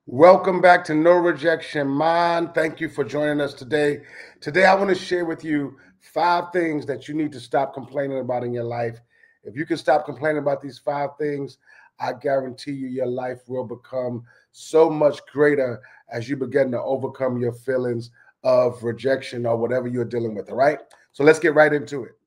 Welcome back to No Rejection Mind. Thank you for joining us today. Today, I want to share with you 5 things that you need to stop complaining about in your life. If you can stop complaining about these 5 things, I guarantee you your life will become so much greater as you begin to overcome your feelings of rejection or whatever you're dealing with. All right. So let's get right into it.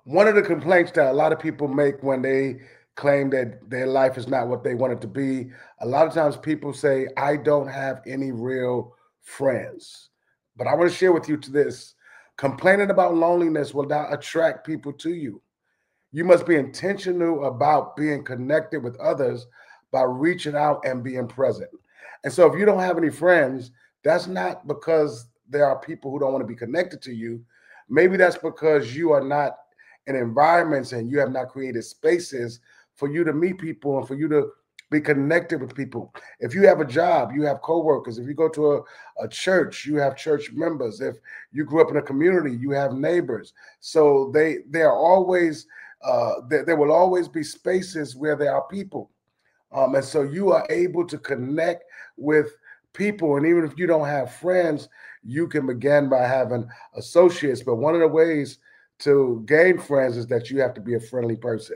One of the complaints that a lot of people make when they claim that their life is not what they want it to be, a lot of times people say, I don't have any real friends. But I want to share with you to this. Complaining about loneliness will not attract people to you. You must be intentional about being connected with others by reaching out and being present. And so if you don't have any friends, that's not because there are people who don't want to be connected to you. Maybe that's because you are not in environments and you have not created spaces for you to meet people and for you to be connected with people. If you have a job, you have coworkers. If you go to a church, you have church members. If you grew up in a community, you have neighbors. So they are always there will always be spaces where there are people. And so you are able to connect with people. And even if you don't have friends, you can begin by having associates. But one of the ways to gain friends is that you have to be a friendly person.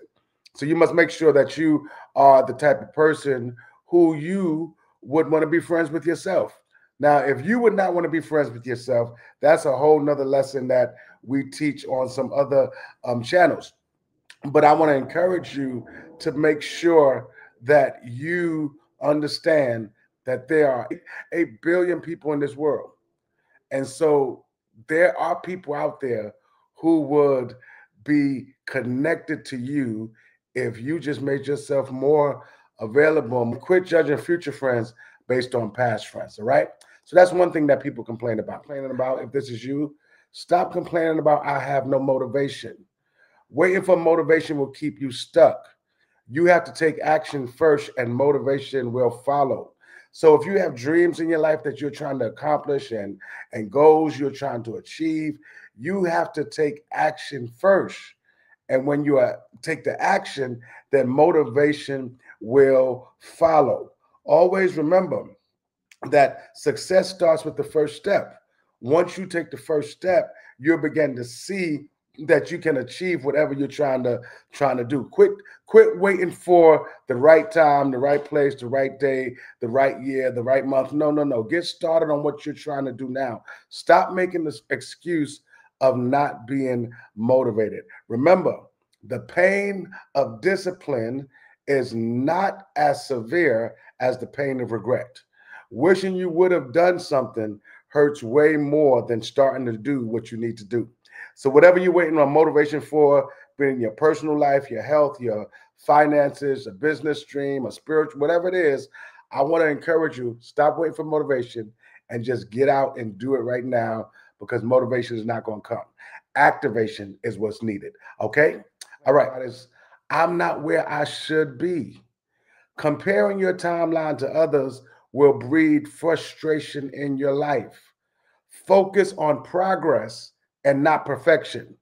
So you must make sure that you are the type of person who you would want to be friends with yourself. Now, if you would not want to be friends with yourself, that's a whole nother lesson that we teach on some other channels. But I want to encourage you to make sure that you understand that there are 8 billion people in this world. And so there are people out there who would be connected to you if you just made yourself more available. Quit judging future friends based on past friends. All right. So that's one thing that people complain about. Complaining about, if this is you, stop complaining about I have no motivation. Waiting for motivation will keep you stuck. You have to take action first, and motivation will follow. So if you have dreams in your life that you're trying to accomplish and goals you're trying to achieve, you have to take action first. And when you take the action, then motivation will follow. Always remember that success starts with the first step. Once you take the first step, you'll begin to see that you can achieve whatever you're trying to do. Quit waiting for the right time, the right place, the right day, the right year, the right month. No. Get started on what you're trying to do now. Stop making this excuse of not being motivated. Remember, the pain of discipline is not as severe as the pain of regret. Wishing you would have done something hurts way more than starting to do what you need to do. So whatever you're waiting on motivation for, be it in your personal life, your health, your finances, a business stream, a spiritual, whatever it is, I want to encourage you, stop waiting for motivation and just get out and do it right now, because motivation is not going to come. Activation is what's needed. Okay? All right. I'm not where I should be. Comparing your timeline to others will breed frustration in your life. Focus on progress and not perfection,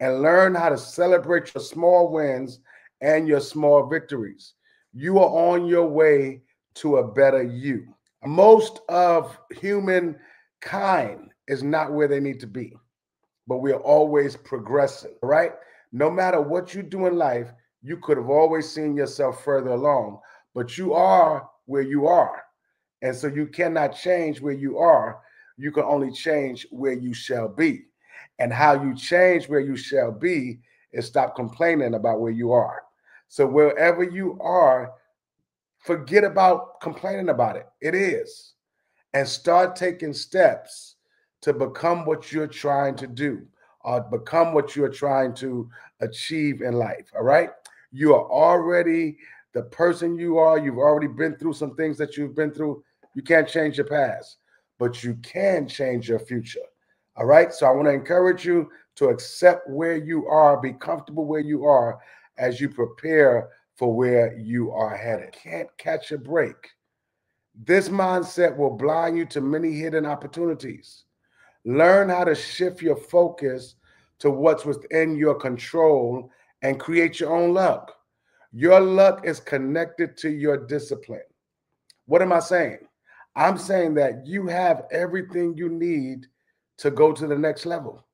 and learn how to celebrate your small wins and your small victories. You are on your way to a better you. Most of humankind is not where they need to be, but we are always progressing, right? No matter what you do in life, you could have always seen yourself further along, but you are where you are. And so you cannot change where you are. You can only change where you shall be. And how you change where you shall be is stop complaining about where you are. So wherever you are, forget about complaining about it. It is. And start taking steps to become what you're trying to do, or become what you're trying to achieve in life. All right. You are already the person you are. You've already been through some things that you've been through. You can't change your past, but you can change your future. All right. So I want to encourage you to accept where you are, be comfortable where you are as you prepare for where you are headed. Can't catch a break. This mindset will blind you to many hidden opportunities. Learn how to shift your focus to what's within your control and create your own luck. Your luck is connected to your discipline. What am I saying? I'm saying that you have everything you need to go to the next level.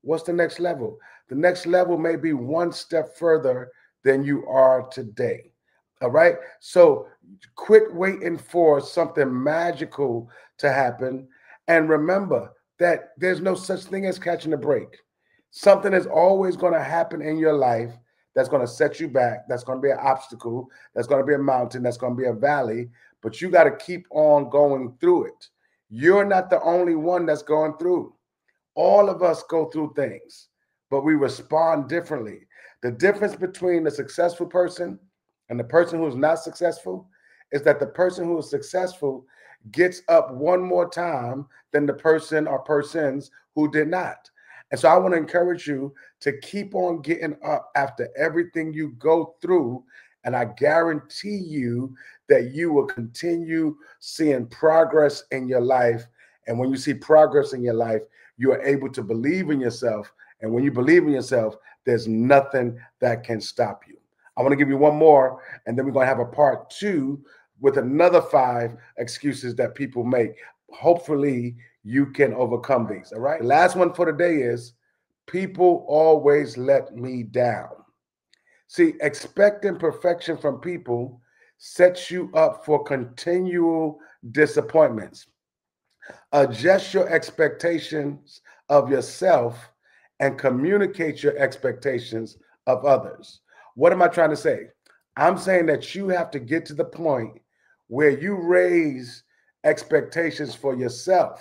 What's the next level? The next level may be one step further than you are today. All right. So quit waiting for something magical to happen. And remember that there's no such thing as catching a break. Something is always going to happen in your life that's going to set you back. That's going to be an obstacle. That's going to be a mountain. That's going to be a valley. But you got to keep on going through it. You're not the only one that's going through. All of us go through things, but we respond differently. The difference between the successful person and the person who's not successful is that the person who is successful gets up one more time than the person or persons who did not. And so I want to encourage you to keep on getting up after everything you go through. And I guarantee you that you will continue seeing progress in your life. And when you see progress in your life, you are able to believe in yourself. And when you believe in yourself, there's nothing that can stop you. I want to give you one more, and then we're going to have a part 2 with another 5 excuses that people make. Hopefully, you can overcome these. All right. The last one for today is people always let me down. See, expecting perfection from people sets you up for continual disappointments. Adjust your expectations of yourself and communicate your expectations of others. What am I trying to say? I'm saying that you have to get to the point where you raise expectations for yourself.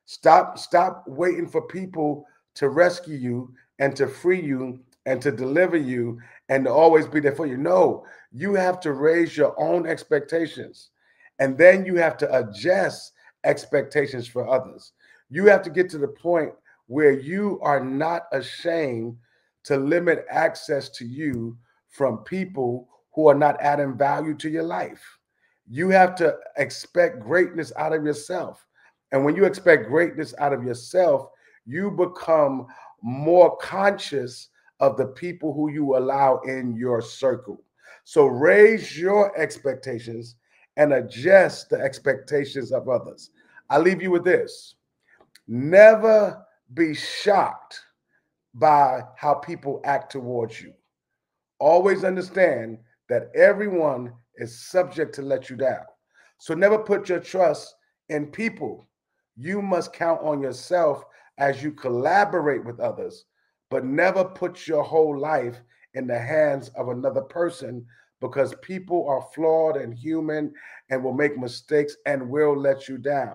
Stop waiting for people to rescue you and to free you and to deliver you and to always be there for you. No, you have to raise your own expectations. And then you have to adjust expectations for others. You have to get to the point where you are not ashamed to limit access to you from people who are not adding value to your life. You have to expect greatness out of yourself. And when you expect greatness out of yourself, you become more conscious of the people who you allow in your circle. So raise your expectations and adjust the expectations of others. I leave you with this. Never be shocked by how people act towards you. Always understand that everyone is subject to let you down. So never put your trust in people. You must count on yourself as you collaborate with others, but never put your whole life in the hands of another person, because people are flawed and human and will make mistakes and will let you down.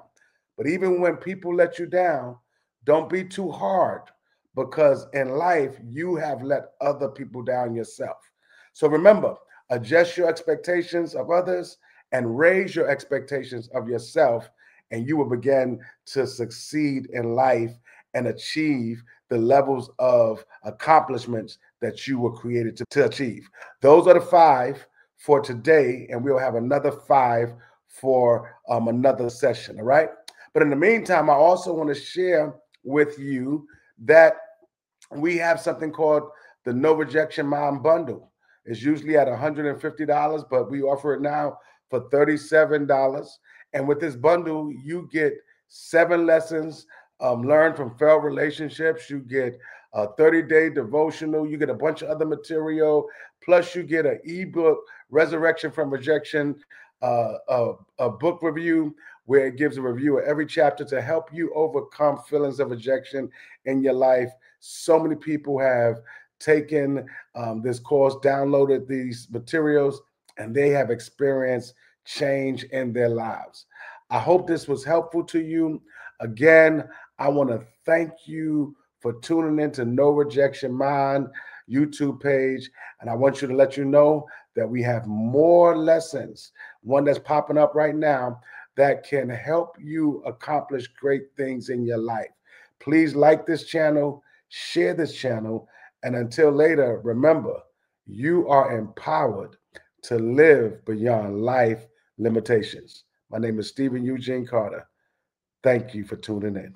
But even when people let you down, don't be too hard, because in life, you have let other people down yourself. So remember, adjust your expectations of others and raise your expectations of yourself, and you will begin to succeed in life and achieve the levels of accomplishments that you were created to achieve. Those are the 5 for today, and we'll have another 5 for another session, all right? But in the meantime, I also want to share with you that we have something called the No Rejection Mind Bundle. It's usually at $150, but we offer it now for $37. And with this bundle, you get 7 lessons learned from failed relationships. You get a 30-day devotional. You get a bunch of other material. Plus, you get an ebook, Resurrection from Rejection, a book review where it gives a review of every chapter to help you overcome feelings of rejection in your life. So many people have taken this course, downloaded these materials, and they have experienced change in their lives. I hope this was helpful to you. Again, I want to thank you for tuning in to No Rejection Mind YouTube page. And I want you to let you know that we have more lessons, one that's popping up right now, that can help you accomplish great things in your life. Please like this channel, share this channel, and until later, remember, you are empowered to live beyond life limitations. My name is Stephen Eugene Carter. Thank you for tuning in.